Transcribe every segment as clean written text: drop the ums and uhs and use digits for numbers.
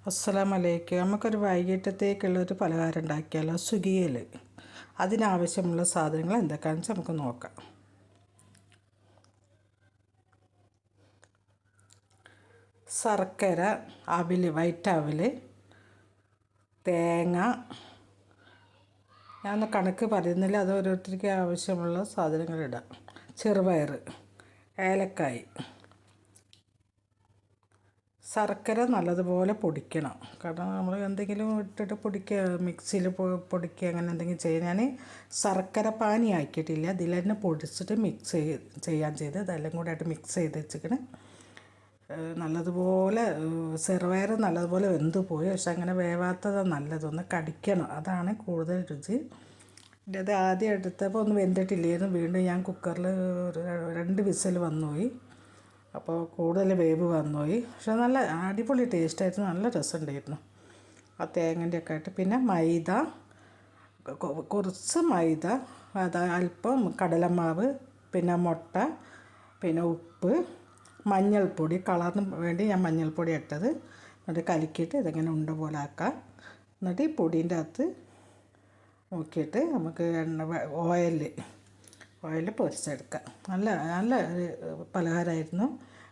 അസ്സലാമലൈക്കും. നമുക്കൊരു വൈകിട്ടത്തേക്കുള്ളൊരു പലഹാരം ഉണ്ടാക്കിയാലോ? സുഖിയൽ. അതിനാവശ്യമുള്ള സാധനങ്ങൾ എന്തൊക്കെയാണെന്ന് വെച്ചാൽ നമുക്ക് നോക്കാം. ശർക്കര, അവിൽ, വൈറ്റ് അവിൽ, തേങ്ങ. ഞാൻ കണക്ക് പറയുന്നില്ല, അത് ഓരോരുത്തർക്ക് ആവശ്യമുള്ള സാധനങ്ങൾ ഇടാം. ചെറുപയർ, ഏലക്കായ്. ശർക്കര നല്ലതുപോലെ പൊടിക്കണം. കാരണം നമ്മൾ എന്തെങ്കിലും ഇട്ടിട്ട് മിക്സിയിൽ പൊടിക്കുക അങ്ങനെ എന്തെങ്കിലും ചെയ്യാൻ. ഞാൻ ശർക്കര പാനി ആക്കിയിട്ടില്ല, ഇതിൽ തന്നെ പൊടിച്ചിട്ട് മിക്സ് ചെയ്യാൻ ചെയ്ത് ഇതെല്ലാം കൂടെ ആയിട്ട് മിക്സ് ചെയ്ത് വെച്ചിട്ട് നല്ലതുപോലെ ചെറുപയർ നല്ലതുപോലെ വെന്ത് പോയി. പക്ഷെ അങ്ങനെ വേവാത്തതാണ് നല്ലതൊന്ന് കടിക്കണം, അതാണ് കൂടുതൽ രുചി. അത് ആദ്യം എടുത്തപ്പോൾ ഒന്ന് വെന്തിട്ടില്ലായിരുന്നു. വീണ്ടും ഞാൻ കുക്കറിൽ 2 വിസിൽ വന്നുപോയി. അപ്പോൾ കൂടുതൽ വേവ് വന്നുപോയി. പക്ഷെ നല്ല അടിപൊളി ടേസ്റ്റായിരുന്നു, നല്ല രസമുണ്ടായിരുന്നു ആ തേങ്ങൻ്റെ ഒക്കെ ആയിട്ട്. പിന്നെ മൈദ, കുറച്ച് മൈദ, അത് അല്പം കടലമാവ്, പിന്നെ മുട്ട, പിന്നെ ഉപ്പ്, മഞ്ഞൾപ്പൊടി. കളറിന് വേണ്ടി ഞാൻ മഞ്ഞൾപ്പൊടി ഇട്ടത്. എന്നിട്ട് കലക്കിയിട്ട് ഇതിങ്ങനെ ഉണ്ട പോലെ ആക്കാം. എന്നിട്ട് ഈ പൊടീൻ്റെ അകത്ത് നോക്കിയിട്ട് നമുക്ക് ഓയിൽ പൊരിച്ചെടുക്കാം. നല്ല നല്ല ഒരു പലഹാരമായിരുന്നു,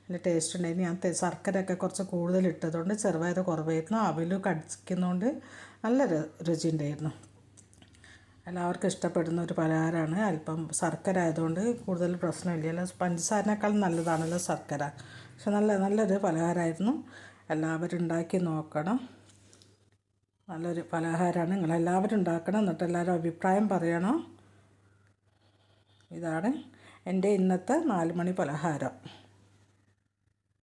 നല്ല ടേസ്റ്റ് ഉണ്ടായിരുന്നു. ഞാൻ ശർക്കരയൊക്കെ കുറച്ച് കൂടുതൽ ഇട്ടതുകൊണ്ട് ചെറുപയർ കുറവായിരുന്നു, അവിൽ കടിക്കുന്നതുകൊണ്ട് നല്ല രുചി ഉണ്ടായിരുന്നു. എല്ലാവർക്കും ഇഷ്ടപ്പെടുന്ന ഒരു പലഹാരമാണ്. അല്പം ശർക്കര ആയതുകൊണ്ട് കൂടുതൽ പ്രശ്നമില്ലല്ലോ. പഞ്ചസാരനേക്കാൾ നല്ലതാണല്ലോ ശർക്കര. പക്ഷെ നല്ലൊരു പലഹാരമായിരുന്നു. എല്ലാവരും ഉണ്ടാക്കി നോക്കണം. നല്ലൊരു പലഹാരമാണ്, നിങ്ങളെല്ലാവരും ഉണ്ടാക്കണം. എന്നിട്ട് എല്ലാവരും അഭിപ്രായം പറയണം. ഇതാണ് എൻ്റെ ഇന്നത്തെ 4 മണി പലഹാരം.